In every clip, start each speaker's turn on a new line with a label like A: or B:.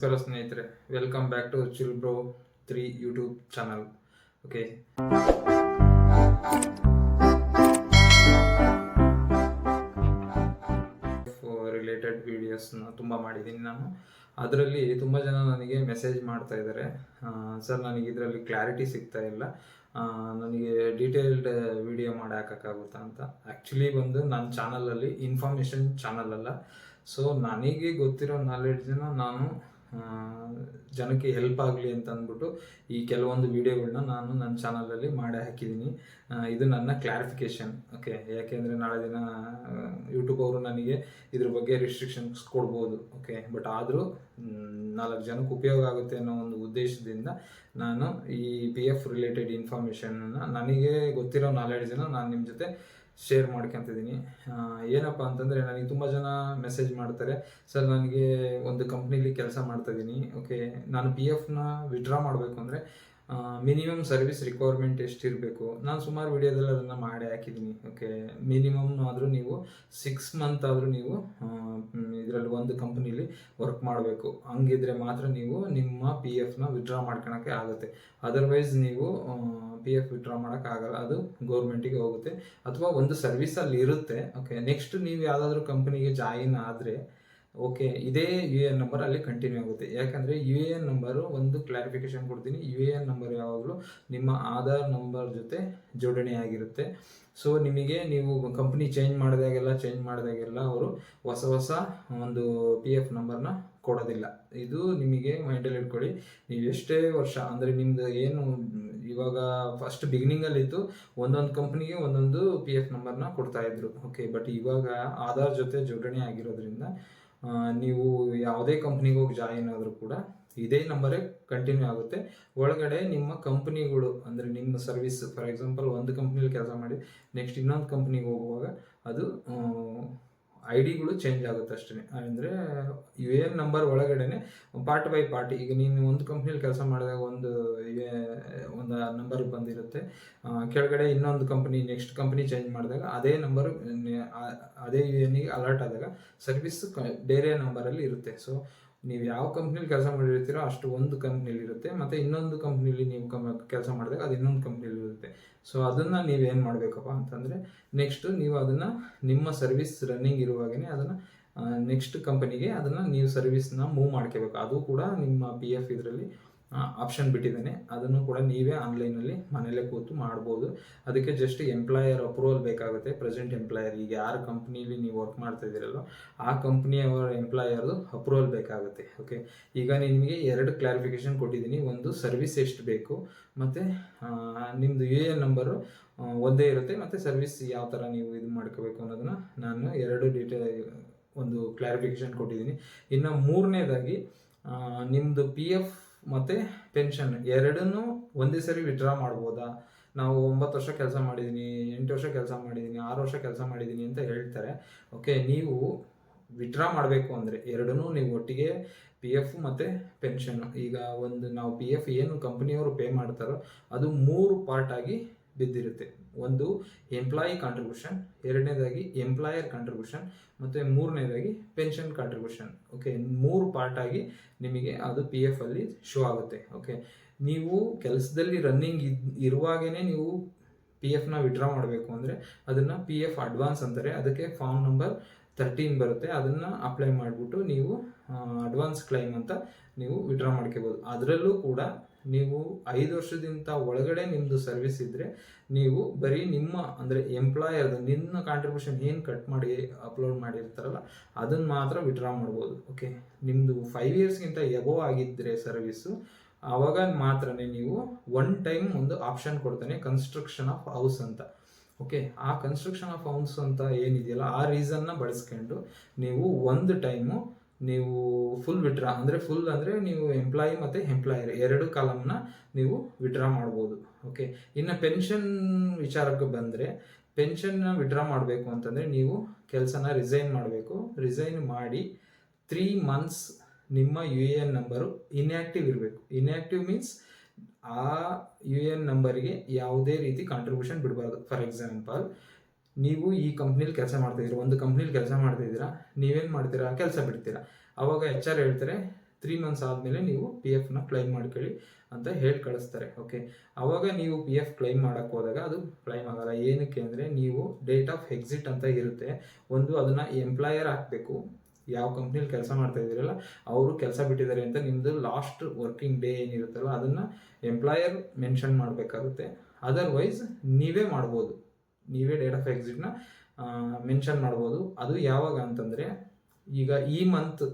A: ನಮಸ್ಕಾರ ಸ್ನೇಹಿತರೆ, welcome back to chill bro 3 YouTube channel. Okay, related ವಿಡಿಯೋಸ್ನ ತುಂಬ ಮಾಡಿದ್ದೀನಿ ನಾನು. ಅದರಲ್ಲಿ ತುಂಬ ಜನ ನನಗೆ ಮೆಸೇಜ್ ಮಾಡ್ತಾ ಇದ್ದಾರೆ, ಸರ್ ನನಗೆ ಇದರಲ್ಲಿ ಕ್ಲಾರಿಟಿ ಸಿಗ್ತಾ ಇಲ್ಲ, ನನಗೆ ಡೀಟೇಲ್ಡ್ ವಿಡಿಯೋ ಮಾಡಿ ಹಾಕೋಕ್ಕಾಗುತ್ತಾ ಅಂತ. ಆ್ಯಕ್ಚುಲಿ ಬಂದು ನನ್ನ ಚಾನಲಲ್ಲಿ ಇನ್ಫಾರ್ಮೇಷನ್ ಚಾನಲ್ ಅಲ್ಲ. ಸೊ ನನಗೆ ಗೊತ್ತಿರೋ ನಾಲೆಡ್ಜನ್ನ ನಾನು ಜನಕ್ಕೆ ಹೆಲ್ಪ್ ಆಗಲಿ ಅಂತ ಅಂದ್ಬಿಟ್ಟು ಈ ಕೆಲವೊಂದು ವಿಡಿಯೋಗಳನ್ನ ನಾನು ನನ್ನ ಚಾನಲಲ್ಲಿ ಮಾಡಿ ಹಾಕಿದ್ದೀನಿ. ಇದು ನನ್ನ ಕ್ಲಾರಿಫಿಕೇಷನ್. ಓಕೆ, ಯಾಕೆಂದರೆ ನಾಳೆ ದಿನ ಯೂಟ್ಯೂಬ್ ಅವರು ನನಗೆ ಇದ್ರ ಬಗ್ಗೆ ರಿಸ್ಟ್ರಿಕ್ಷನ್ಸ್ ಕೊಡ್ಬೋದು. ಓಕೆ, ಬಟ್ ಆದರೂ 4 ಜನಕ್ಕೆ ಉಪಯೋಗ ಆಗುತ್ತೆ ಅನ್ನೋ ಒಂದು ಉದ್ದೇಶದಿಂದ ನಾನು ಈ PF ರಿಲೇಟೆಡ್ ಇನ್ಫಾರ್ಮೇಷನ್ನ ನನಗೆ ಗೊತ್ತಿರೋ ನಾಲೆಡ್ಜನ್ನು ನಾನು ನಿಮ್ಮ ಜೊತೆ ಶೇರ್ ಮಾಡ್ಕೊತಿದ್ದೀನಿ. ಏನಪ್ಪ ಅಂತಂದರೆ, ನನಗೆ ತುಂಬ ಜನ ಮೆಸೇಜ್ ಮಾಡ್ತಾರೆ, ಸರ್ ನನಗೆ ಒಂದು ಕಂಪ್ನೀಲಿ ಕೆಲಸ ಮಾಡ್ತಾಯಿದ್ದೀನಿ. ಓಕೆ, ನಾನು PFನ ವಿಡ್ರಾ ಮಾಡಬೇಕು ಅಂದರೆ ಮಿನಿಮಮ್ ಸರ್ವಿಸ್ ರಿಕ್ವೈರ್ಮೆಂಟ್ ಎಷ್ಟಿರಬೇಕು? ನಾನು ಸುಮಾರು ವಿಡಿಯೋದಲ್ಲಿ ಅದನ್ನು ಮಾಡಿ ಹಾಕಿದ್ದೀನಿ. ಓಕೆ, ಮಿನಿಮಮ್ ಆದರೂ ನೀವು 6 ಮಂತ್ ಆದರೂ ನೀವು ಇದರಲ್ಲಿ ಒಂದು ಕಂಪ್ನೀಲಿ ವರ್ಕ್ ಮಾಡಬೇಕು. ಹಂಗಿದ್ರೆ ಮಾತ್ರ ನೀವು ನಿಮ್ಮ PFನ ವಿಡ್ರಾ ಮಾಡ್ಕೊಳಕ್ಕೆ ಆಗುತ್ತೆ. ಅದರ್ವೈಸ್ ನೀವು PF ವಿಡ್ರಾ ಮಾಡೋಕ್ಕಾಗಲ್ಲ, ಅದು ಗೌರ್ಮೆಂಟಿಗೆ ಹೋಗುತ್ತೆ ಅಥವಾ ಒಂದು ಸರ್ವಿಸಲ್ಲಿ ಇರುತ್ತೆ. ಓಕೆ, ನೆಕ್ಸ್ಟ್ ನೀವು ಯಾವುದಾದ್ರೂ ಕಂಪ್ನಿಗೆ ಜಾಯಿನ್ ಆದರೆ ಓಕೆ, ಇದೇ UAN ನಂಬರ್ ಅಲ್ಲಿ ಕಂಟಿನ್ಯೂ ಆಗುತ್ತೆ. ಯಾಕಂದರೆ UAN ನಂಬರು ಒಂದು ಕ್ಲಾರಿಫಿಕೇಶನ್ ಕೊಡ್ತೀನಿ. UAN ನಂಬರ್ ಯಾವಾಗಲೂ ನಿಮ್ಮ ಆಧಾರ್ ನಂಬರ್ ಜೊತೆ ಜೋಡಣೆ ಆಗಿರುತ್ತೆ. ಸೊ ನಿಮಗೆ ನೀವು ಕಂಪ್ನಿ ಚೇಂಜ್ ಮಾಡಿದಾಗೆಲ್ಲ ಅವರು ಹೊಸ ಒಂದು PF ನಂಬರ್ನ ಕೊಡೋದಿಲ್ಲ. ಇದು ನಿಮಗೆ ಮೈಂಡಲ್ಲಿ ಇಟ್ಕೊಳ್ಳಿ. ನೀವು ಎಷ್ಟೇ ವರ್ಷ ಅಂದರೆ ನಿಮ್ಮದು ಏನು ಇವಾಗ ಫಸ್ಟ್ ಬಿಗಿನಿಂಗಲ್ಲಿತ್ತು, ಒಂದೊಂದು ಕಂಪ್ನಿಗೆ ಒಂದೊಂದು PF ನಂಬರ್ನ ಕೊಡ್ತಾಯಿದ್ರು. ಓಕೆ, ಬಟ್ ಇವಾಗ ಆಧಾರ್ ಜೊತೆ ಜೋಡಣೆ ಆಗಿರೋದ್ರಿಂದ ನೀವು ಯಾವುದೇ ಕಂಪ್ನಿಗೆ ಹೋಗಿ ಜಾಯಿನ್ ಆದರೂ ಕೂಡ ಇದೇ ನಂಬರೇ ಕಂಟಿನ್ಯೂ ಆಗುತ್ತೆ. ಒಳಗಡೆ ನಿಮ್ಮ ಕಂಪ್ನಿಗಳು ಅಂದರೆ ನಿಮ್ಮ ಸರ್ವಿಸ್, ಫಾರ್ ಎಕ್ಸಾಂಪಲ್ ಒಂದು ಕಂಪ್ನಿಲಿ ಕೆಲಸ ಮಾಡಿ ನೆಕ್ಸ್ಟ್ ಇನ್ನೊಂದು ಕಂಪ್ನಿಗೆ ಹೋಗುವಾಗ ಅದು ID ಚೇಂಜ್ ಆಗುತ್ತೆ ಅಷ್ಟೇ. ಅಂದರೆ UAN ನಂಬರ್ ಒಳಗಡೆನೆ ಪಾರ್ಟ್ ಬೈ ಪಾರ್ಟ್. ಈಗ ನೀನು ಒಂದು ಕಂಪ್ನಿಲಿ ಕೆಲಸ ಮಾಡಿದಾಗ ಒಂದು ನಂಬರ್ ಬಂದಿರುತ್ತೆ, ಕೆಳಗಡೆ ಇನ್ನೊಂದು ಕಂಪ್ನಿ ನೆಕ್ಸ್ಟ್ ಕಂಪ್ನಿ ಚೇಂಜ್ ಮಾಡಿದಾಗ ಅದೇ ನಂಬರು ಅದೇ UANಗೆ ಅಲರ್ಟ್ ಆದಾಗ ಸರ್ವಿಸ್ ಬೇರೆ ನಂಬರಲ್ಲಿ ಇರುತ್ತೆ. ಸೊ ನೀವು ಯಾವ ಕಂಪ್ನಿಲಿ ಕೆಲಸ ಮಾಡಿರ್ತೀರೋ ಅಷ್ಟು ಒಂದು ಕಂಪ್ನಿಲಿ ಇರುತ್ತೆ, ಮತ್ತು ಇನ್ನೊಂದು ಕಂಪ್ನಿಲಿ ನೀವು ಕೆಲಸ ಮಾಡಿದಾಗ ಅದು ಇನ್ನೊಂದು ಕಂಪ್ನಿಲಿ ಇರುತ್ತೆ. ಸೊ ಅದನ್ನು ನೀವೇನು ಮಾಡಬೇಕಪ್ಪ ಅಂತಂದರೆ, ನೆಕ್ಸ್ಟು ನೀವು ಅದನ್ನು ನಿಮ್ಮ ಸರ್ವಿಸ್ ರನ್ನಿಂಗ್ ಇರುವಾಗೇ ಅದನ್ನು ನೆಕ್ಸ್ಟ್ ಕಂಪನಿಗೆ ಅದನ್ನು ನೀವು ಸರ್ವಿಸ್ನ ಮೂವ್ ಮಾಡ್ಕೋಬೇಕು. ಅದು ಕೂಡ ನಿಮ್ಮ PF ಇದರಲ್ಲಿ ಆಪ್ಷನ್ ಬಿಟ್ಟಿದ್ದಾನೆ. ಅದನ್ನು ಕೂಡ ನೀವೇ ಆನ್ಲೈನಲ್ಲಿ ಮನೇಲೇ ಕೂತು ಮಾಡ್ಬೋದು. ಅದಕ್ಕೆ ಜಸ್ಟ್ ಎಂಪ್ಲಾಯರ್ ಅಪ್ರೂವಲ್ ಬೇಕಾಗುತ್ತೆ. ಪ್ರೆಸೆಂಟ್ ಎಂಪ್ಲಾಯರ್, ಈಗ ಯಾರು ಕಂಪ್ನೀಲಿ ನೀವು ವರ್ಕ್ ಮಾಡ್ತಾ ಇದ್ದೀರಲ್ಲೋ ಆ ಕಂಪ್ನಿಯವರ ಎಂಪ್ಲಾಯರ್ದು ಅಪ್ರೂವಲ್ ಬೇಕಾಗುತ್ತೆ. ಓಕೆ, ಈಗ ನಿಮಗೆ 2 ಕ್ಲಾರಿಫಿಕೇಷನ್ ಕೊಟ್ಟಿದ್ದೀನಿ. ಒಂದು ಸರ್ವಿಸ್ ಎಷ್ಟು ಬೇಕು, ಮತ್ತು ನಿಮ್ಮದು UAN ನಂಬರು ಒಂದೇ ಇರುತ್ತೆ, ಮತ್ತು ಸರ್ವಿಸ್ ಯಾವ ಥರ ನೀವು ಇದು ಮಾಡ್ಕೋಬೇಕು ಅನ್ನೋದನ್ನು ನಾನು 2 ಒಂದು ಕ್ಲಾರಿಫಿಕೇಷನ್ ಕೊಟ್ಟಿದ್ದೀನಿ. ಇನ್ನು 3ನೇದಾಗಿ ನಿಮ್ಮದು PF ಮತ್ತು ಪೆನ್ಷನ್ ಎರಡನ್ನೂ ಒಂದೇ ಸರಿ ವಿಡ್ರಾ ಮಾಡ್ಬೋದಾ? ನಾವು 9 ವರ್ಷ ಕೆಲಸ ಮಾಡಿದ್ದೀನಿ, 8 ವರ್ಷ ಕೆಲಸ ಮಾಡಿದ್ದೀನಿ, 6 ವರ್ಷ ಕೆಲಸ ಮಾಡಿದ್ದೀನಿ ಅಂತ ಹೇಳ್ತಾರೆ. ಓಕೆ, ನೀವು ವಿಡ್ರಾ ಮಾಡಬೇಕು ಅಂದರೆ ಎರಡನ್ನೂ ನೀವು ಒಟ್ಟಿಗೆ PF ಮತ್ತು ಪೆನ್ಷನ್, ಈಗ ಒಂದು ನಾವು PF ಏನು ಕಂಪ್ನಿಯವರು ಪೇ ಮಾಡ್ತಾರೋ ಅದು 3 ಪಾರ್ಟ್ ಆಗಿ ಬಿದ್ದಿರುತ್ತೆ. ಒಂದು ಎಂಪ್ಲಾಯಿ ಕಾಂಟ್ರಿಬ್ಯೂಷನ್, 2ನೇದಾಗಿ ಎಂಪ್ಲಾಯರ್ ಕಾಂಟ್ರಿಬ್ಯೂಷನ್, ಮತ್ತು 3ನೇದಾಗಿ ಪೆನ್ಷನ್ ಕಾಂಟ್ರಿಬ್ಯೂಷನ್. ಓಕೆ, 3 ಪಾರ್ಟ್ ಆಗಿ ನಿಮಗೆ ಅದು PF ಅಲ್ಲಿ ಶೋ ಆಗುತ್ತೆ. ಓಕೆ, ನೀವು ಕೆಲಸದಲ್ಲಿ ರನ್ನಿಂಗ್ ಇರುವಾಗೇ ನೀವು PFನ ವಿಡ್ರಾ ಮಾಡಬೇಕು ಅಂದರೆ ಅದನ್ನು PF ಅಡ್ವಾನ್ಸ್ ಅಂತಾರೆ. ಅದಕ್ಕೆ ಫಾರ್ಮ್ ನಂಬರ್ 13 ಬರುತ್ತೆ. ಅದನ್ನು ಅಪ್ಲೈ ಮಾಡಿಬಿಟ್ಟು ನೀವು ಅಡ್ವಾನ್ಸ್ ಕ್ಲೈಮ್ ಅಂತ ನೀವು ವಿಡ್ರಾ ಮಾಡ್ಕೋಬೋದು. ಅದರಲ್ಲೂ ಕೂಡ ನೀವು 5 ವರ್ಷದಿಂದ ಒಳಗಡೆ ನಿಮ್ಮದು ಸರ್ವಿಸ್ ಇದ್ದರೆ ನೀವು ಬರೀ ನಿಮ್ಮ ಅಂದರೆ ಎಂಪ್ಲಾಯರ್ದು ನಿನ್ನ ಕಾಂಟ್ರಿಬ್ಯೂಷನ್ ಏನು ಕಟ್ ಮಾಡಿ ಅಪ್ಲೋಡ್ ಮಾಡಿರ್ತಾರಲ್ಲ ಅದನ್ನು ಮಾತ್ರ ವಿಡ್ರಾ ಮಾಡ್ಬೋದು. ಓಕೆ, ನಿಮ್ಮದು 5 ಇಯರ್ಸ್ಗಿಂತ ಎಬೋವ್ ಆಗಿದ್ದರೆ ಸರ್ವಿಸ್ಸು, ಆವಾಗ ಮಾತ್ರನೇ ನೀವು ಒನ್ ಟೈಮ್ ಒಂದು ಆಪ್ಷನ್ ಕೊಡ್ತಾನೆ, ಕನ್ಸ್ಟ್ರಕ್ಷನ್ ಆಫ್ ಹೌಸ್ ಅಂತ. ಓಕೆ, ಆ ಕನ್ಸ್ಟ್ರಕ್ಷನ್ ಆಫ್ ಹೌಸ್ ಅಂತ ಏನಿದೆಯಲ್ಲ ಆ ರೀಸನ್ನ ಬಳಸ್ಕೊಂಡು ನೀವು ಒಂದು ಟೈಮು ನೀವು ಫುಲ್ ವಿಡ್ರಾ ಅಂದರೆ ನೀವು ಎಂಪ್ಲಾಯಿ ಮತ್ತು ಎಂಪ್ಲಾಯರ್ 2 ಕಾಲಮ್ನ ನೀವು ವಿಡ್ರಾ ಮಾಡ್ಬೋದು. ಓಕೆ, ಇನ್ನು ಪೆನ್ಷನ್ ವಿಚಾರಕ್ಕೆ ಬಂದರೆ, ಪೆನ್ಷನ್ನ ವಿಡ್ರಾ ಮಾಡಬೇಕು ಅಂತಂದರೆ ನೀವು ಕೆಲಸನ ರಿಸೈನ್ ಮಾಡಬೇಕು. ರಿಸೈನ್ ಮಾಡಿ 3 ಮಂತ್ಸ್ ನಿಮ್ಮ UAN ನಂಬರು ಇನ್ಯಾಕ್ಟಿವ್ ಇರಬೇಕು. ಇನ್ಯಾಕ್ಟಿವ್ ಮೀನ್ಸ್ ಆ UAN ನಂಬರಿಗೆ ಯಾವುದೇ ರೀತಿ ಕಾಂಟ್ರಿಬ್ಯೂಷನ್ ಬಿಡಬಾರ್ದು. ಫಾರ್ ಎಕ್ಸಾಂಪಲ್, ನೀವು ಈ ಕಂಪ್ನಿಲಿ ಕೆಲಸ ಮಾಡ್ತಾಯಿದ್ದೀರಾ, ಒಂದು ಕಂಪ್ನಿಲಿ ಕೆಲಸ ಮಾಡ್ತಾಯಿದ್ದೀರಾ, ನೀವೇನು ಮಾಡ್ತೀರಾ, ಕೆಲಸ ಬಿಡ್ತೀರಾ. ಆವಾಗ HR ಹೇಳ್ತಾರೆ 3 ಮಂತ್ಸ್ ಆದಮೇಲೆ ನೀವು PF ನ ಕ್ಲೈಮ್ ಮಾಡ್ಕೊಳ್ಳಿ ಅಂತ ಹೇಳಿ ಕಳಿಸ್ತಾರೆ. ಓಕೆ, ಅವಾಗ ನೀವು PF ಕ್ಲೈಮ್ ಮಾಡೋಕ್ಕೆ ಹೋದಾಗ ಅದು ಕ್ಲೈಮ್ ಆಗಲ್ಲ. ಏನಕ್ಕೆ ಅಂದರೆ ನೀವು ಡೇಟ್ ಆಫ್ ಎಕ್ಸಿಟ್ ಅಂತ ಇರುತ್ತೆ ಒಂದು, ಅದನ್ನು ಎಂಪ್ಲಾಯರ್ ಹಾಕಬೇಕು. ಯಾವ ಕಂಪ್ನಿಲಿ ಕೆಲಸ ಮಾಡ್ತಾ ಇದ್ದೀರಲ್ಲ ಅವರು ಕೆಲಸ ಬಿಟ್ಟಿದ್ದಾರೆ ಅಂತ ನಿಮ್ಮದು ಲಾಸ್ಟ್ ವರ್ಕಿಂಗ್ ಡೇ ಏನಿರುತ್ತಲ್ಲ ಅದನ್ನು ಎಂಪ್ಲಾಯರ್ ಮೆನ್ಷನ್ ಮಾಡಬೇಕಾಗುತ್ತೆ. ಅದರ್ವೈಸ್ ನೀವೇ ಮಾಡ್ಬೋದು, ನೀವೇ ಡೇಟ್ ಆಫ್ ಎಕ್ಸಿಟ್ನ ಮೆನ್ಷನ್ ಮಾಡ್ಬೋದು. ಅದು ಯಾವಾಗ ಅಂತಂದರೆ, ಈಗ ಈ ಮಂತ್,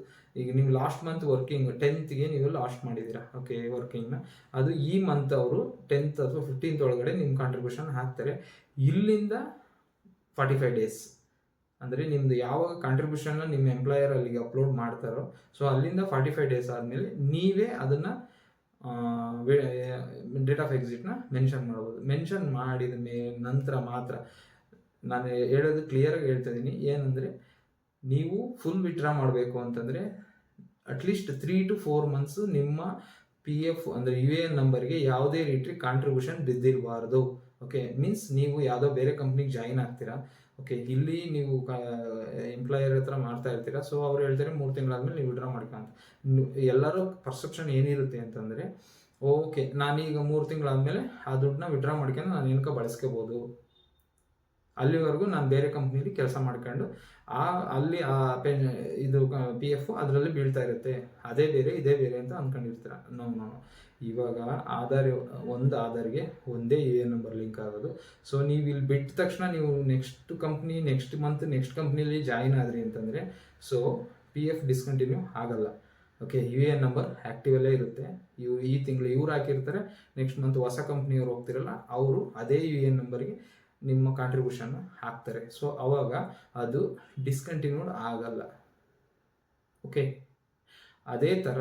A: ಈಗ ನೀವು ಲಾಸ್ಟ್ ಮಂತ್ ವರ್ಕಿಂಗ್ 10th ನೀವು ಲಾಸ್ಟ್ ಮಾಡಿದ್ದೀರಾ, ಓಕೆ, ವರ್ಕಿಂಗ್ನ, ಅದು ಈ ಮಂತ್ ಅವರು 10th ಅಥವಾ 15th ಒಳಗಡೆ ನಿಮ್ಮ ಕಾಂಟ್ರಿಬ್ಯೂಷನ್ ಹಾಕ್ತಾರೆ. ಇಲ್ಲಿಂದ 45 ಡೇಸ್ ಅಂದರೆ ನಿಮ್ಮದು ಯಾವಾಗ ಕಾಂಟ್ರಿಬ್ಯೂಷನ್ನ ನಿಮ್ಮ ಎಂಪ್ಲಾಯರ್ ಅಲ್ಲಿಗೆ ಅಪ್ಲೋಡ್ ಮಾಡ್ತಾರೋ, ಸೊ ಅಲ್ಲಿಂದ 45 ಡೇಸ್ ಆದಮೇಲೆ ನೀವೇ ಅದನ್ನು ಡೇಟ್ ಆಫ್ ಎಕ್ಸಿಟ್ನ ಮೆನ್ಷನ್ ಮಾಡ್ಬೋದು. ಮೆನ್ಷನ್ ಮಾಡಿದ ನಂತರ ಮಾತ್ರ, ನಾನು ಹೇಳೋದು ಕ್ಲಿಯರಾಗಿ ಹೇಳ್ತಾ ಇದ್ದೀನಿ, ಏನಂದರೆ ನೀವು ಫುಲ್ ವಿತ್ಡ್ರಾ ಮಾಡಬೇಕು ಅಂತಂದರೆ ಅಟ್ಲೀಸ್ಟ್ 3 to 4 ಮಂತ್ಸು ನಿಮ್ಮ PF ಅಂದರೆ UAN ನಂಬರ್ಗೆ ಯಾವುದೇ ರೀತಿ ಕಾಂಟ್ರಿಬ್ಯೂಷನ್ ಬಿದ್ದಿರಬಾರ್ದು. ಓಕೆ, ಮೀನ್ಸ್ ನೀವು ಯಾವುದೋ ಬೇರೆ ಕಂಪ್ನಿಗೆ ಜಾಯಿನ್ ಆಗ್ತೀರಾ, ಓಕೆ, ಇಲ್ಲಿ ನೀವು ಎಂಪ್ಲಾಯರ್ ಹತ್ರ ಮಾಡ್ತಾ ಇರ್ತೀರಾ, ಸೊ ಅವ್ರು ಹೇಳ್ತಾರೆ 3 ತಿಂಗಳಾದ್ಮೇಲೆ ನೀವು ವಿಡ್ರಾ ಮಾಡ್ಕೊಂತ. ಎಲ್ಲರೂ ಪರ್ಸೆಪ್ಷನ್ ಏನಿರುತ್ತೆ ಅಂತಂದರೆ, ಓಕೆ ನಾನೀಗ 3 ತಿಂಗಳಾದ್ಮೇಲೆ ಆ ದುಡ್ಡನ್ನ ವಿಡ್ರಾ ಮಾಡ್ಕೊಂಡು ನಾನು ಏನಕ್ಕೆ ಬಳಸ್ಕೋಬೋದು, ಅಲ್ಲಿವರೆಗೂ ನಾನು ಬೇರೆ ಕಂಪ್ನಿಲಿ ಕೆಲಸ ಮಾಡ್ಕೊಂಡು ಅಲ್ಲಿ ಇದು PF ಅದರಲ್ಲಿ ಬೀಳ್ತಾ ಇರುತ್ತೆ, ಅದೇ ಬೇರೆ ಇದೇ ಬೇರೆ ಅಂತ ಅಂದ್ಕೊಂಡಿರ್ತೀರ. ನೋ, ಇವಾಗ ಆಧಾರ್ಗೆ ಒಂದೇ UAN ನಂಬರ್ ಲಿಂಕ್ ಆಗೋದು. ಸೊ ನೀವು ಇಲ್ಲಿ ಬಿಟ್ಟ ತಕ್ಷಣ ನೀವು ನೆಕ್ಸ್ಟ್ ಕಂಪ್ನಿಲಿ ಜಾಯಿನ್ ಆದ್ರಿ ಅಂತಂದರೆ ಸೊ PF ಡಿಸ್ಕಂಟಿನ್ಯೂ ಆಗಲ್ಲ. ಓಕೆ, UAN ನಂಬರ್ ಆ್ಯಕ್ಟಿವಲ್ಲೇ ಇರುತ್ತೆ. ಈ ತಿಂಗಳು ಇವ್ರು ಹಾಕಿರ್ತಾರೆ, ನೆಕ್ಸ್ಟ್ ಮಂತ್ ಹೊಸ ಕಂಪ್ನಿಯವ್ರು ಹೋಗ್ತಿರಲ್ಲ ಅವರು ಅದೇ UAN ನಂಬರ್ಗೆ ನಿಮ್ಮ ಕಾಂಟ್ರಿಬ್ಯೂಷನ್ ಹಾಕ್ತಾರೆ. ಸೊ ಅವಾಗ ಅದು ಡಿಸ್ಕಂಟಿನ್ಯೂಡ್ ಆಗಲ್ಲ. ಓಕೆ, ಅದೇ ಥರ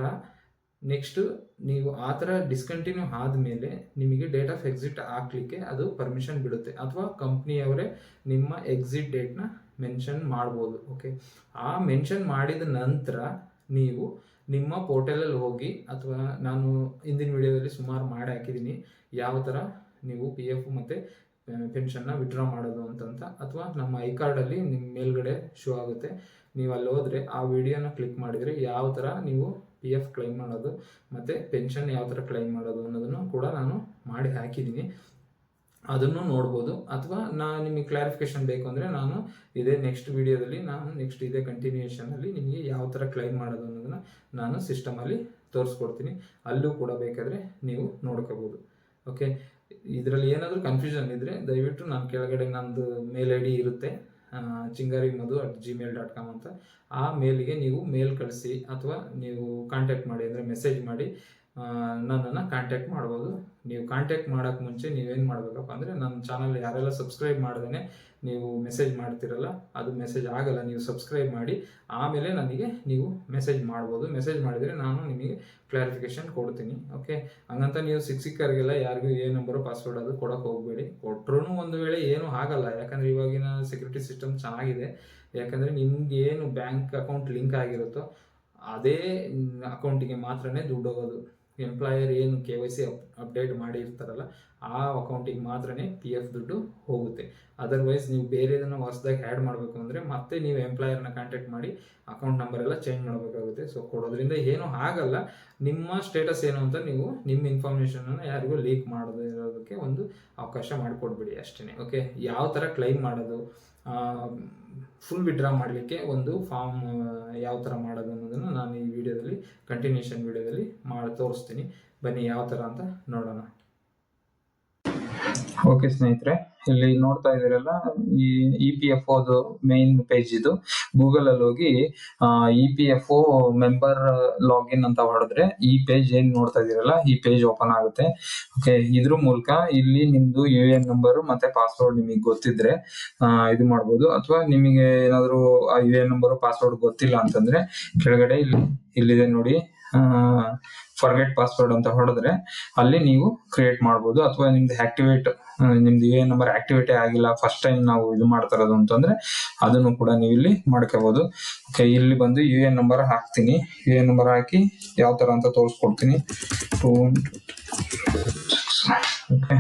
A: ನೆಕ್ಸ್ಟು ನೀವು ಆ ಥರ ಡಿಸ್ಕಂಟಿನ್ಯೂ ಆದಮೇಲೆ ನಿಮಗೆ ಡೇಟ್ ಆಫ್ ಎಕ್ಸಿಟ್ ಹಾಕ್ಲಿಕ್ಕೆ ಅದು ಪರ್ಮಿಷನ್ ಬಿಡುತ್ತೆ, ಅಥವಾ ಕಂಪ್ನಿಯವರೇ ನಿಮ್ಮ ಎಕ್ಸಿಟ್ ಡೇಟ್ನ ಮೆನ್ಷನ್ ಮಾಡ್ಬೋದು. ಓಕೆ, ಆ ಮೆನ್ಷನ್ ಮಾಡಿದ ನಂತರ ನೀವು ನಿಮ್ಮ ಪೋರ್ಟಲಲ್ಲಿ ಹೋಗಿ, ಅಥವಾ ನಾನು ಹಿಂದಿನ ವಿಡಿಯೋದಲ್ಲಿ ಸುಮಾರು ಮಾಡಿ ಹಾಕಿದ್ದೀನಿ ಯಾವ ಥರ ನೀವು PF ಮತ್ತು ಪೆನ್ಷನ್ನ ವಿಡ್ರಾ ಮಾಡೋದು ಅಂತಂತ, ಅಥವಾ ನಮ್ಮ ಐಕಾರ್ಡಲ್ಲಿ ನಿಮ್ಮ ಮೇಲ್ಗಡೆ ಶೋ ಆಗುತ್ತೆ, ನೀವು ಅಲ್ಲಿ ಹೋದರೆ ಆ ವಿಡಿಯೋನ ಕ್ಲಿಕ್ ಮಾಡಿದರೆ ಯಾವ ಥರ ನೀವು PF ಕ್ಲೈಮ್ ಮಾಡೋದು ಮತ್ತು ಪೆನ್ಷನ್ ಯಾವ ಥರ ಕ್ಲೈಮ್ ಮಾಡೋದು ಅನ್ನೋದನ್ನು ಕೂಡ ನಾನು ಮಾಡಿ ಹಾಕಿದ್ದೀನಿ, ಅದನ್ನು ನೋಡ್ಬೋದು. ಅಥವಾ ನಿಮಗೆ ಕ್ಲಾರಿಫಿಕೇಷನ್ ಬೇಕು ಅಂದರೆ ನಾನು ನೆಕ್ಸ್ಟ್ ವಿಡಿಯೋದಲ್ಲಿ ಇದೇ ಕಂಟಿನ್ಯೂಯೇಷನಲ್ಲಿ ನಿಮಗೆ ಯಾವ ಥರ ಕ್ಲೈಮ್ ಮಾಡೋದು ಅನ್ನೋದನ್ನು ನಾನು ಸಿಸ್ಟಮಲ್ಲಿ ತೋರಿಸ್ಕೊಡ್ತೀನಿ, ಅಲ್ಲೂ ಕೂಡ ಬೇಕಾದರೆ ನೀವು ನೋಡ್ಕೋಬೋದು. ಓಕೆ, ಇದರಲ್ಲಿ ಏನಾದರೂ ಕನ್ಫ್ಯೂಷನ್ ಇದ್ದರೆ ದಯವಿಟ್ಟು ನಾನು ಕೆಳಗಡೆ ನಂದು ಮೇಲ್ ID ಇರುತ್ತೆ, chingarimadu@gmail.com ಅಂತ, ಆ ಮೇಲಿಗೆ ನೀವು ಮೇಲ್ ಕಳಿಸಿ ಅಥವಾ ನೀವು ಕಾಂಟ್ಯಾಕ್ಟ್ ಮಾಡಿ, ಅಂದರೆ ಮೆಸೇಜ್ ಮಾಡಿ ನನ್ನನ್ನು ಕಾಂಟ್ಯಾಕ್ಟ್ ಮಾಡ್ಬೋದು. ನೀವು ಕಾಂಟ್ಯಾಕ್ಟ್ ಮಾಡೋಕ್ಕೆ ಮುಂಚೆ ನೀವೇನು ಮಾಡಬೇಕಪ್ಪ ಅಂದರೆ, ನನ್ನ ಚಾನಲ್ ಯಾರೆಲ್ಲ ಸಬ್ಸ್ಕ್ರೈಬ್ ಮಾಡ್ದೇ ನೀವು ಮೆಸೇಜ್ ಮಾಡ್ತಿರಲ್ಲ, ಅದು ಮೆಸೇಜ್ ಆಗಲ್ಲ. ನೀವು ಸಬ್ಸ್ಕ್ರೈಬ್ ಮಾಡಿ ಆಮೇಲೆ ನನಗೆ ನೀವು ಮೆಸೇಜ್ ಮಾಡ್ಬೋದು. ಮೆಸೇಜ್ ಮಾಡಿದರೆ ನಾನು ನಿಮಗೆ ಕ್ಲಾರಿಫಿಕೇಷನ್ ಕೊಡ್ತೀನಿ. ಓಕೆ, ಹಂಗಂತ ನೀವು ಸಿಕ್ಕರಿಗೆಲ್ಲ ಯಾರಿಗೂ ನಂಬರು ಪಾಸ್ವರ್ಡ್ ಅದು ಕೊಡೋಕೆ ಹೋಗಬೇಡಿ. ಕೊಟ್ಟರು ಒಂದು ವೇಳೆ ಏನೂ ಆಗಲ್ಲ, ಯಾಕಂದರೆ ಇವಾಗಿನ ಸೆಕ್ಯೂರಿಟಿ ಸಿಸ್ಟಮ್ ಚೆನ್ನಾಗಿದೆ. ಯಾಕಂದರೆ ನಿಮಗೇನು ಬ್ಯಾಂಕ್ ಅಕೌಂಟ್ ಲಿಂಕ್ ಆಗಿರುತ್ತೋ ಅದೇ ಅಕೌಂಟಿಗೆ ಮಾತ್ರನೇ ದುಡ್ಡು ಹೋಗೋದು. ಎಂಪ್ಲಾಯರ್ ಏನು KYC ಅಪ್ಡೇಟ್ ಮಾಡಿರ್ತಾರಲ್ಲ ಆ ಅಕೌಂಟಿಗೆ ಮಾತ್ರನೇ PF ದುಡ್ಡು ಹೋಗುತ್ತೆ. ಅದರ್ವೈಸ್ ನೀವು ಬೇರೆದನ್ನು ಹೊಸದಾಗಿ ಆ್ಯಡ್ ಮಾಡಬೇಕು ಅಂದರೆ ಮತ್ತೆ ನೀವು ಎಂಪ್ಲಾಯರ್ನ ಕಾಂಟ್ಯಾಕ್ಟ್ ಮಾಡಿ ಅಕೌಂಟ್ ನಂಬರ್ ಎಲ್ಲ ಚೇಂಜ್ ಮಾಡಬೇಕಾಗುತ್ತೆ. ಸೊ ಕೊಡೋದ್ರಿಂದ ಏನೂ ಆಗಲ್ಲ. ನಿಮ್ಮ ಸ್ಟೇಟಸ್ ಏನು ಅಂತ ನೀವು ನಿಮ್ಮ ಇನ್ಫಾರ್ಮೇಷನನ್ನು ಯಾರಿಗೂ ಲೀಕ್ ಮಾಡದೇ ಇರೋದಕ್ಕೆ ಒಂದು ಅವಕಾಶ ಮಾಡಿಕೊಡ್ಬೇಡಿ ಅಷ್ಟೇ. ಓಕೆ, ಯಾವ ಥರ ಕ್ಲೈಮ್ ಮಾಡೋದು, ಫುಲ್ ವಿಡ್ರಾ ಮಾಡಲಿಕ್ಕೆ ಒಂದು ಫಾರ್ಮ್ ಯಾವ ಥರ ಮಾಡೋದು ಅನ್ನೋದನ್ನು ನಾನು ಈ ವಿಡಿಯೋದಲ್ಲಿ ಕಂಟಿನ್ಯೂಷನ್ ವಿಡಿಯೋದಲ್ಲಿ ತೋರಿಸ್ತೀನಿ. ಬನ್ನಿ ಯಾವ ಥರ ಅಂತ ನೋಡೋಣ. ಓಕೆ ಸ್ನೇಹಿತರೆ, ಇಲ್ಲಿ ನೋಡ್ತಾ ಇದ್ದೀರಲ್ಲ ಈ EPFO ಮೇನ್ ಪೇಜ್ ಇದು. ಗೂಗಲ್ ಅಲ್ಲಿ ಹೋಗಿ EPFO ಮೆಂಬರ್ ಲಾಗಿನ್ ಅಂತ ಹೊಡೆದ್ರೆ ಈ ಪೇಜ್ ಏನ್ ನೋಡ್ತಾ ಇದ್ದೀರಲ್ಲ ಈ ಪೇಜ್ ಓಪನ್ ಆಗುತ್ತೆ. ಓಕೆ, ಇದ್ರ ಮೂಲಕ ಇಲ್ಲಿ ನಿಮ್ದು UAN ನಂಬರ್ ಮತ್ತೆ ಪಾಸ್ವರ್ಡ್ ನಿಮಗೆ ಗೊತ್ತಿದ್ರೆ ಇದು ಮಾಡ್ಬೋದು. ಅಥವಾ ನಿಮಗೆ ಏನಾದ್ರು ಆ UAN ನಂಬರ್ ಪಾಸ್ವರ್ಡ್ ಗೊತ್ತಿಲ್ಲ ಅಂತಂದ್ರೆ ಕೆಳಗಡೆ ಇಲ್ಲಿದೆ ನೋಡಿ, ಫರ್ಗೆಟ್ ಪಾಸ್ವರ್ಡ್ ಅಂತ ಹೊಡೆದ್ರೆ ಅಲ್ಲಿ ನೀವು ಕ್ರಿಯೇಟ್ ಮಾಡ್ಬೋದು. ಅಥವಾ ನಿಮ್ದು UAN ನಂಬರ್ ಆಕ್ಟಿವೇಟೇ ಆಗಿಲ್ಲ, ಫಸ್ಟ್ ಟೈಮ್ ನಾವು ಇದು ಮಾಡ್ತಾ ಇರೋದು ಅಂತಂದ್ರೆ ಅದನ್ನು ಕೂಡ ನೀವು ಇಲ್ಲಿ ಮಾಡ್ಕೋಬಹುದು. ಓಕೆ, ಇಲ್ಲಿ ಬಂದು UAN ನಂಬರ್ ಹಾಕ್ತೀನಿ. UAN ನಂಬರ್ ಹಾಕಿ ಯಾವ ತರ ಅಂತ ತೋರಿಸ್ಕೊಡ್ತೀನಿ. ಓಕೆ,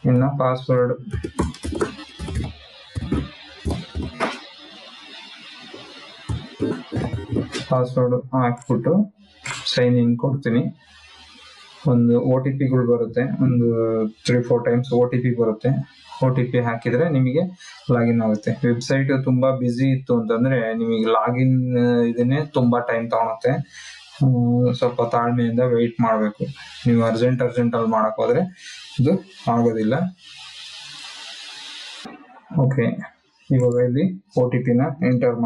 A: ಇನ್ನ ಪಾಸ್ವರ್ಡ್ ಹಾಕ್ಬಿಟ್ಟು ಸೈನ್ ಇನ್ ಕೊಡ್ತೀನಿ. ಒಂದು OTP ಗಳು ಬರುತ್ತೆ, ಒಂದು 3-4 ಟೈಮ್ಸ್ OTP ಬರುತ್ತೆ. OTP ಹಾಕಿದ್ರೆ ನಿಮಗೆ ಲಾಗಿನ್ ಆಗುತ್ತೆ. ವೆಬ್ಸೈಟ್ ತುಂಬಾ ಬ್ಯುಸಿ ಇತ್ತು ಅಂತಂದ್ರೆ ನಿಮಗೆ ಲಾಗಿನ್ ಇದನ್ನೇ ತುಂಬಾ ಟೈಮ್ ತಗೊಳುತ್ತೆ. ಸ್ವಲ್ಪ ತಾಳ್ಮೆಯಿಂದ ವೆಯ್ಟ್ ಮಾಡಬೇಕು. ನೀವು ಅರ್ಜೆಂಟ್ ಅಲ್ಲಿ ಮಾಡಕ್ ಹೋದ್ರೆ ಇದು ಆಗೋದಿಲ್ಲ. ಓಕೆ, ಇವಾಗ ಇಲ್ಲಿ OTP ನ ಎಂಟರ್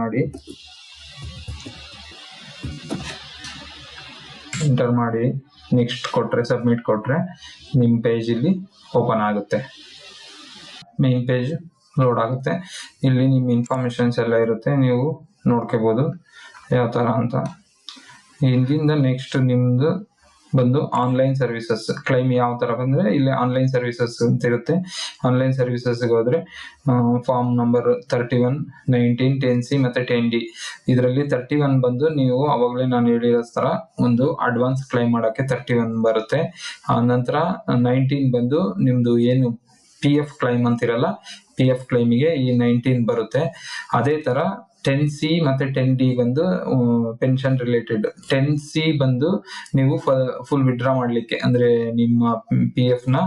A: ಮಾಡಿ ನೆಕ್ಸ್ಟ್ ಕೊಟ್ರೆ, ಸಬ್ಮಿಟ್ ಕೊಟ್ರೆ ನಿಮ್ಮ ಪೇಜ್ ಇಲ್ಲಿ ಓಪನ್ ಆಗುತ್ತೆ. ಮೇನ್ ಪೇಜ್ ಲೋಡ್ ಆಗುತ್ತೆ. ಇಲ್ಲಿ ನಿಮ್ಮ ಇನ್ಫಾರ್ಮೇಶನ್ಸ್ ಎಲ್ಲ ಇರುತ್ತೆ, ನೀವು ನೋಡ್ಕೋಬಹುದು ಯಾವ ತರ ಅಂತ. ಇಲ್ಲಿಂದ ನೆಕ್ಸ್ಟ್ ನಿಮ್ದು ಬಂದು ಆನ್ಲೈನ್ ಸರ್ವಿಸಸ್ ಕ್ಲೈಮ್ ಯಾವ ತರ ಬಂದ್ರೆ ಇಲ್ಲಿ ಆನ್ಲೈನ್ ಸರ್ವಿಸಸ್ ಅಂತ ಇರುತ್ತೆ. ಆನ್ಲೈನ್ ಸರ್ವಿಸಸ್ ಹೋದ್ರೆ ಫಾರ್ಮ್ ನಂಬರ್ 31, 19, 10C ಮತ್ತೆ 10D. ಇದರಲ್ಲಿ 31 ಬಂದು ನೀವು ಅವಾಗಲೇ ನಾನು ಹೇಳಿರೋ ತರ ಒಂದು ಅಡ್ವಾನ್ಸ್ ಕ್ಲೈಮ್ ಮಾಡಕ್ಕೆ 31 ಬರುತ್ತೆ. ಆ ನಂತರ 19 ಬಂದು ನಿಮ್ದು ಏನು PF ಕ್ಲೈಮ್ ಅಂತಿರಲ್ಲ, PF ಕ್ಲೈಮಿಗೆ ಈ 19 ಬರುತ್ತೆ. ಅದೇ ತರ 10C ಮತ್ತೆ 10D ಬಂದು ಪೆನ್ಷನ್ ರಿಲೇಟೆಡ್. 10C ಬಂದು ನೀವು ಫುಲ್ ವಿಡ್ರಾ ಮಾಡ್ಲಿಕ್ಕೆ, ಅಂದ್ರೆ ನಿಮ್ಮ PF ನ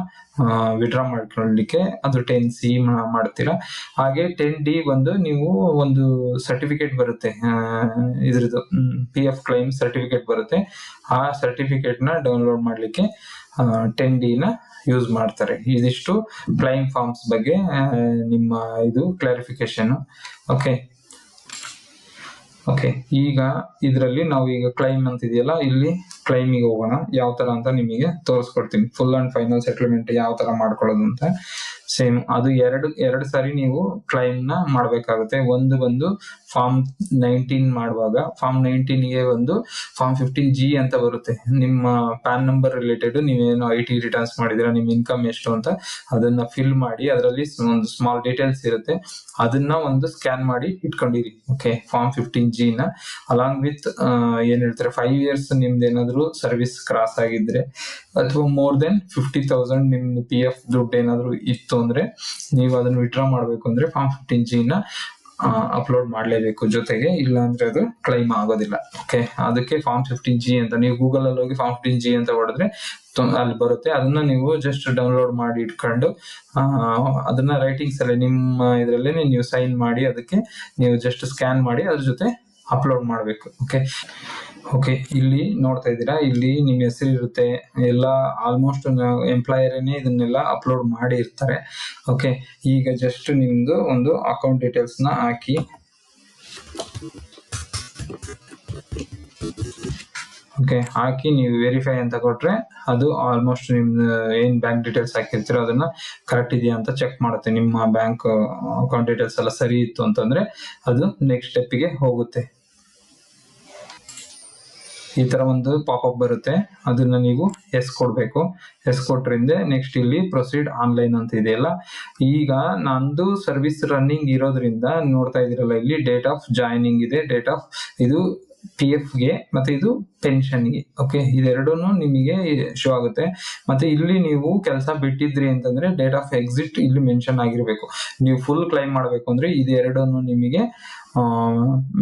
A: ವಿಡ್ರಾ ಮಾಡ್ಕೊಳ್ಳಿಕ್ಕೆ ಅದು 10C ಮಾಡ್ತೀರಾ. ಹಾಗೆ 10D ಬಂದು ನೀವು ಒಂದು ಸರ್ಟಿಫಿಕೇಟ್ ಬರುತ್ತೆ, ಇದ್ರದ್ದು PF ಕ್ಲೈಮ್ ಸರ್ಟಿಫಿಕೇಟ್ ಬರುತ್ತೆ. ಆ ಸರ್ಟಿಫಿಕೇಟ್ ನ ಡೌನ್ಲೋಡ್ ಮಾಡ್ಲಿಕ್ಕೆ 10D ನ ಯೂಸ್ ಮಾಡ್ತಾರೆ. ಇದಿಷ್ಟು ಕ್ಲೈಮ್ ಫಾರ್ಮ್ಸ್ ಬಗ್ಗೆ ನಿಮ್ಮ ಇದು ಕ್ಲಾರಿಫಿಕೇಶನ್. ಓಕೆ, ಈಗ ಇದರಲ್ಲಿ ನಾವು ಈಗ ಕ್ಲೈಮ್ ಅಂತ ಇದೆಯಲ್ಲ, ಇಲ್ಲಿ ಕ್ಲೈಮಿಗೆ ಹೋಗೋಣ. ಯಾವ ತರ ಅಂತ ನಿಮಗೆ ತೋರಿಸ್ಕೊಡ್ತೀನಿ. ಫುಲ್ ಅಂಡ್ ಫೈನಲ್ ಸೆಟಲ್ಮೆಂಟ್ ಯಾವ ತರ ಮಾಡ್ಕೊಳ್ಳೋದು ಅಂತ. ಸೇಮ್ ಅದು ಎರಡು ಸಾರಿ ನೀವು ಕ್ಲೈಮ್ ನ ಮಾಡ್ಬೇಕಾಗುತ್ತೆ. ಒಂದು ಬಂದು ಫಾರ್ಮ್ 19 ಮಾಡುವಾಗ ಫಾರ್ಮ್ 19ಗೆ ಒಂದು ಫಾರ್ಮ್ 15G ಅಂತ ಬರುತ್ತೆ. ನಿಮ್ಮ ಪ್ಯಾನ್ ನಂಬರ್ ರಿಲೇಟೆಡ್ ನೀವೇನು IT ರಿಟರ್ನ್ಸ್ ಮಾಡಿದಿರಾ, ನಿಮ್ ಇನ್ಕಮ್ ಎಷ್ಟು ಅಂತ ಅದನ್ನ ಫಿಲ್ ಮಾಡಿ, ಅದರಲ್ಲಿ ಒಂದು ಸ್ಮಾಲ್ ಡೀಟೇಲ್ಸ್ ಇರುತ್ತೆ, ಅದನ್ನ ಒಂದು ಸ್ಕ್ಯಾನ್ ಮಾಡಿ ಇಟ್ಕೊಂಡಿರಿ. ಓಕೆ, ಫಾರ್ಮ್ 15G ನ ಅಲಾಂಗ್ ವಿತ್ ಏನ್ ಹೇಳ್ತಾರೆ 5 years ನಿಮ್ದು ಏನಾದ್ರು ಸರ್ವಿಸ್ ಕ್ರಾಸ್ ಆಗಿದ್ರೆ ಅಥವಾ ಮೋರ್ ದೆನ್ 50,000 ನಿಮ್ದು PF ದುಡ್ಡು ಏನಾದ್ರು ಇತ್ತು ಅಂದ್ರೆ ನೀವು ಅದನ್ನ ವಿಡ್ರಾ ಮಾಡ್ಬೇಕು ಅಂದ್ರೆ ಫಾರ್ಮ್ 15G ನ ಅಪ್ಲೋಡ್ ಮಾಡ್ಲೇಬೇಕು ಜೊತೆಗೆ, ಇಲ್ಲ ಅಂದ್ರೆ ಅದು ಕ್ಲೈಮ್ ಆಗೋದಿಲ್ಲ. ಓಕೆ, ಅದಕ್ಕೆ ಫಾರ್ಮ್ 15G ಅಂತ ನೀವು ಗೂಗಲ್ ಅಲ್ಲಿ ಹೋಗಿ ಫಾರ್ಮ್ 15G ಅಂತ ಹೊಡೆದ್ರೆ ಅಲ್ಲಿ ಬರುತ್ತೆ. ಅದನ್ನ ನೀವು ಜಸ್ಟ್ ಡೌನ್ಲೋಡ್ ಮಾಡಿ ಇಟ್ಕೊಂಡು ಅದನ್ನ ರೈಟಿಂಗ್ಸ್ ಅಲ್ಲಿ ನಿಮ್ಮ ಇದ್ರಲ್ಲೇ ನೀವು ಸೈನ್ ಮಾಡಿ ಅದಕ್ಕೆ ನೀವು ಜಸ್ಟ್ ಸ್ಕ್ಯಾನ್ ಮಾಡಿ ಅದ್ರ ಜೊತೆ ಅಪ್ಲೋಡ್ ಮಾಡಬೇಕು. ಓಕೆ, ಇಲ್ಲಿ ನೋಡ್ತಾ ಇದ್ದೀರಾ, ಇಲ್ಲಿ ನಿಮ್ಮ ಹೆಸರು ಇರುತ್ತೆ ಎಲ್ಲ. ಆಲ್ಮೋಸ್ಟ್ ಎಂಪ್ಲಾಯರೇನೆ ಇದನ್ನೆಲ್ಲ ಅಪ್ಲೋಡ್ ಮಾಡಿ ಇರ್ತಾರೆ. ಓಕೆ, ಈಗ ಜಸ್ಟ್ ನಿಮ್ದು ಒಂದು ಅಕೌಂಟ್ ಡೀಟೇಲ್ಸ್ ನ ಹಾಕಿ ನೀವು ವೆರಿಫೈ ಅಂತ ಕೊಟ್ರೆ ಅದು ಆಲ್ಮೋಸ್ಟ್ ನಿಮ್ದು ಏನ್ ಬ್ಯಾಂಕ್ ಡೀಟೇಲ್ಸ್ ಹಾಕಿರ್ತೀರೋ ಅದನ್ನ ಕರೆಕ್ಟ್ ಇದೆಯಾ ಅಂತ ಚೆಕ್ ಮಾಡುತ್ತೆ. ನಿಮ್ಮ ಬ್ಯಾಂಕ್ ಅಕೌಂಟ್ ಡೀಟೇಲ್ಸ್ ಎಲ್ಲ ಸರಿ ಇತ್ತು ಅಂತಂದ್ರೆ ಅದು ನೆಕ್ಸ್ಟ್ ಸ್ಟೆಪ್ಗೆ ಹೋಗುತ್ತೆ. ಈ ತರ ಒಂದು ಪಾಪ್ಅಪ್ ಬರುತ್ತೆ, ಅದನ್ನ ನೀವು ಎಸ್ ಕೊಡ್ಬೇಕು. ಎಸ್ ಕೊಟ್ರಿಂದ ನೆಕ್ಸ್ಟ್ ಇಲ್ಲಿ ಪ್ರೊಸೀಡ್ ಆನ್ಲೈನ್ ಅಂತ ಇದೆಯಲ್ಲ, ಈಗ ನಂದು ಸರ್ವಿಸ್ ರನ್ನಿಂಗ್ ಇರೋದ್ರಿಂದ ನೋಡ್ತಾ ಇದೀರಲ್ಲ, ಇಲ್ಲಿ ಡೇಟ್ ಆಫ್ ಜಾಯ್ನಿಂಗ್ ಇದೆ, ಡೇಟ್ ಆಫ್ ಇದು PF ಗೆ ಮತ್ತೆ ಇದು ಪೆನ್ಷನ್ಗೆ. ಓಕೆ, ಇದೆರಡೂ ನಿಮಗೆ ಶೋ ಆಗುತ್ತೆ. ಮತ್ತೆ ಇಲ್ಲಿ ನೀವು ಕೆಲಸ ಬಿಟ್ಟಿದ್ರಿ ಅಂತಂದ್ರೆ ಡೇಟ್ ಆಫ್ ಎಕ್ಸಿಟ್ ಇಲ್ಲಿ ಮೆನ್ಷನ್ ಆಗಿರ್ಬೇಕು. ನೀವು ಫುಲ್ ಕ್ಲೈಮ್ ಮಾಡ್ಬೇಕು ಅಂದ್ರೆ ಇದೆರಡೂ ನಿಮಗೆ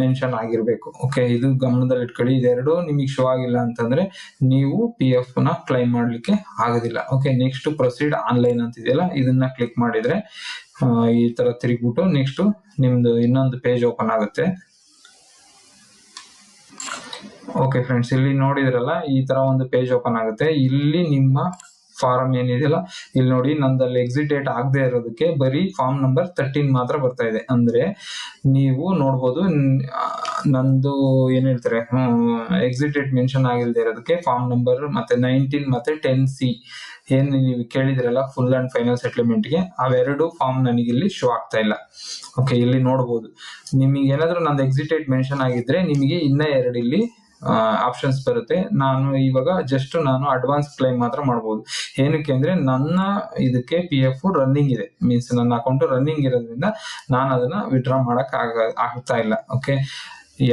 A: ಮೆನ್ಷನ್ ಆಗಿರ್ಬೇಕು. ಓಕೆ, ಇದು ಗಮನದಲ್ಲಿ ಇಟ್ಕೊಳ್ಳಿ. ಇದೆರಡು ನಿಮಗೆ ಶೋ ಆಗಿಲ್ಲ ಅಂತಂದ್ರೆ ನೀವು PF ನ ಕ್ಲೈಮ್ ಮಾಡ್ಲಿಕ್ಕೆ ಆಗೋದಿಲ್ಲ. ಓಕೆ, ನೆಕ್ಸ್ಟ್ ಪ್ರೊಸೀಡ್ ಆನ್ಲೈನ್ ಅಂತ ಇದೆಯಲ್ಲ, ಇದನ್ನ ಕ್ಲಿಕ್ ಮಾಡಿದ್ರೆ ಈ ತರ ತಿರುಗ್ಬಿಟ್ಟು ನೆಕ್ಸ್ಟ್ ನಿಮ್ದು ಇನ್ನೊಂದು ಪೇಜ್ ಓಪನ್ ಆಗುತ್ತೆ. ಓಕೆ ಫ್ರೆಂಡ್ಸ್, ಇಲ್ಲಿ ನೋಡಿದ್ರಲ್ಲ ಈ ತರ ಒಂದು ಪೇಜ್ ಓಪನ್ ಆಗುತ್ತೆ. ಇಲ್ಲಿ ನಿಮ್ಮ ಫಾರಂ ಏನಿದೆಯಲ್ಲ, ಇಲ್ಲಿ ನೋಡಿ ನಂದಲ್ಲಿ ಎಕ್ಸಿಟ್ ಡೇಟ್ ಆಗದೆ ಇರೋದಕ್ಕೆ ಬರೀ ಫಾರ್ಮ್ ನಂಬರ್ 13 ಮಾತ್ರ ಬರ್ತಾ ಇದೆ. ಅಂದ್ರೆ ನೀವು ನೋಡ್ಬೋದು ನಂದು ಏನ್ ಹೇಳ್ತಾರೆ ಎಕ್ಸಿಟ್ ಡೇಟ್ ಮೆನ್ಷನ್ ಆಗಿಲ್ಲದೆ ಇರೋದಕ್ಕೆ ಫಾರ್ಮ್ ನಂಬರ್ ಮತ್ತೆ 19 ಮತ್ತೆ 10C ಏನ್ ನೀವು ಕೇಳಿದ್ರಲ್ಲ ಫುಲ್ ಅಂಡ್ ಫೈನಲ್ ಸೆಟಲ್ಮೆಂಟ್ ಗೆ, ಅವೆರಡು ಫಾರ್ಮ್ ನನಗೆ ಇಲ್ಲಿ ಶೋ ಆಗ್ತಾ ಇಲ್ಲ. ಓಕೆ, ಇಲ್ಲಿ ನೋಡ್ಬೋದು ನಿಮಗೆ ಏನಾದ್ರು ನಂದು ಎಕ್ಸಿಟ್ ಡೇಟ್ ಮೆನ್ಷನ್ ಆಗಿದ್ರೆ ನಿಮಗೆ ಇನ್ನ ಎರಡು ಇಲ್ಲಿ ಆಪ್ಷನ್ಸ್ ಬರುತ್ತೆ. ನಾನು ಇವಾಗ ಜಸ್ಟ್ ನಾನು ಅಡ್ವಾನ್ಸ್ ಕ್ಲೈಮ್ ಮಾತ್ರ ಮಾಡಬಹುದು. ಏನಕ್ಕೆ ಅಂದ್ರೆ ನನ್ನ ಇದಕ್ಕೆ PF ರನ್ನಿಂಗ್ ಇದೆ, ಮೀನ್ಸ್ ನನ್ನ ಅಕೌಂಟ್ ರನ್ನಿಂಗ್ ಇರೋದ್ರಿಂದ ನಾನು ಅದನ್ನ ವಿಡ್ರಾ ಮಾಡಕ್ ಆಗ್ತಾ ಇಲ್ಲ. ಓಕೆ,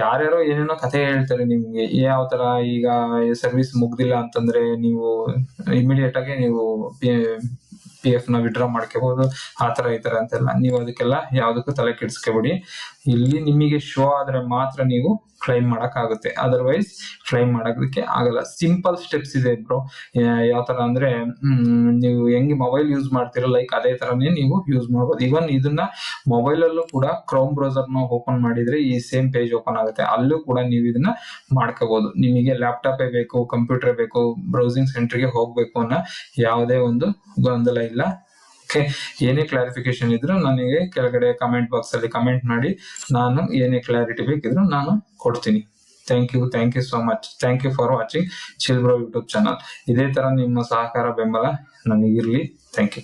A: ಯಾರ್ಯಾರೋ ಏನೇನೋ ಕಥೆ ಹೇಳ್ತಾರೆ ನಿಮ್ಗೆ, ಯಾವ ತರ ಈಗ ಸರ್ವಿಸ್ ಮುಗ್ದಿಲ್ಲ ಅಂತಂದ್ರೆ ನೀವು ಇಮಿಡಿಯೇಟ್ ಆಗಿ ನೀವು PF ನ ವಿಡ್ರಾ ಮಾಡ್ಕೋಬಹುದು, ಆ ತರ ಈ ತರ ಅಂತೆಲ್ಲ. ನೀವು ಅದಕ್ಕೆಲ್ಲ ಯಾವ್ದಕ್ಕೂ ತಲೆ ಕೆಡಿಸ್ಕೋಬೇಡಿ. ಇಲ್ಲಿ ನಿಮಗೆ ಶೋ ಆದ್ರೆ ಮಾತ್ರ ನೀವು ಕ್ಲೈಮ್ ಮಾಡಕ್ಕಾಗುತ್ತೆ, ಅದರ್ವೈಸ್ ಕ್ಲೈಮ್ ಮಾಡೋದಕ್ಕೆ ಆಗಲ್ಲ. ಸಿಂಪಲ್ ಸ್ಟೆಪ್ಸ್ ಇದೆ ಬ್ರೋ. ಯಾವ ತರ ಅಂದ್ರೆ ನೀವು ಹೆಂಗೆ ಮೊಬೈಲ್ ಯೂಸ್ ಮಾಡ್ತೀರೋ ಲೈಕ್ ಅದೇ ತರನೇ ನೀವು ಯೂಸ್ ಮಾಡ್ಬೋದು. ಇವನ್ ಇದನ್ನ ಮೊಬೈಲ್ ಅಲ್ಲೂ ಕೂಡ ಕ್ರೋಮ್ ಬ್ರೌಸರ್ ನ ಓಪನ್ ಮಾಡಿದ್ರೆ ಈ ಸೇಮ್ ಪೇಜ್ ಓಪನ್ ಆಗುತ್ತೆ, ಅಲ್ಲೂ ಕೂಡ ನೀವು ಇದನ್ನ ಮಾಡ್ಕೋಬಹುದು. ನಿಮಗೆ ಲ್ಯಾಪ್ಟಾಪ್ ಬೇಕು, ಕಂಪ್ಯೂಟರ್ ಬೇಕು, ಬ್ರೌಸಿಂಗ್ ಸೆಂಟರ್ಗೆ ಹೋಗ್ಬೇಕು ಅನ್ನೋ ಯಾವುದೇ ಒಂದು ಗೊಂದಲ ಇಲ್ಲ. ಓಕೆ, ಏನೇ ಕ್ಲಾರಿಫಿಕೇಶನ್ ಇದ್ರು ನನಗೆ ಕೆಳಗಡೆ ಕಮೆಂಟ್ ಬಾಕ್ಸ್ ಅಲ್ಲಿ ಕಮೆಂಟ್ ಮಾಡಿ, ನಾನು ಏನೇ ಕ್ಲಾರಿಟಿ ಬೇಕಿದ್ರು ನಾನು ಕೊಡ್ತೀನಿ. Thank you so much. Thank you for watching chill bro YouTube channel. ಇದೇ ತರ ನಿಮ್ಮ ಸಹಕಾರ ಬೆಂಬಲ ನನಗಿರ್ಲಿ. Thank you.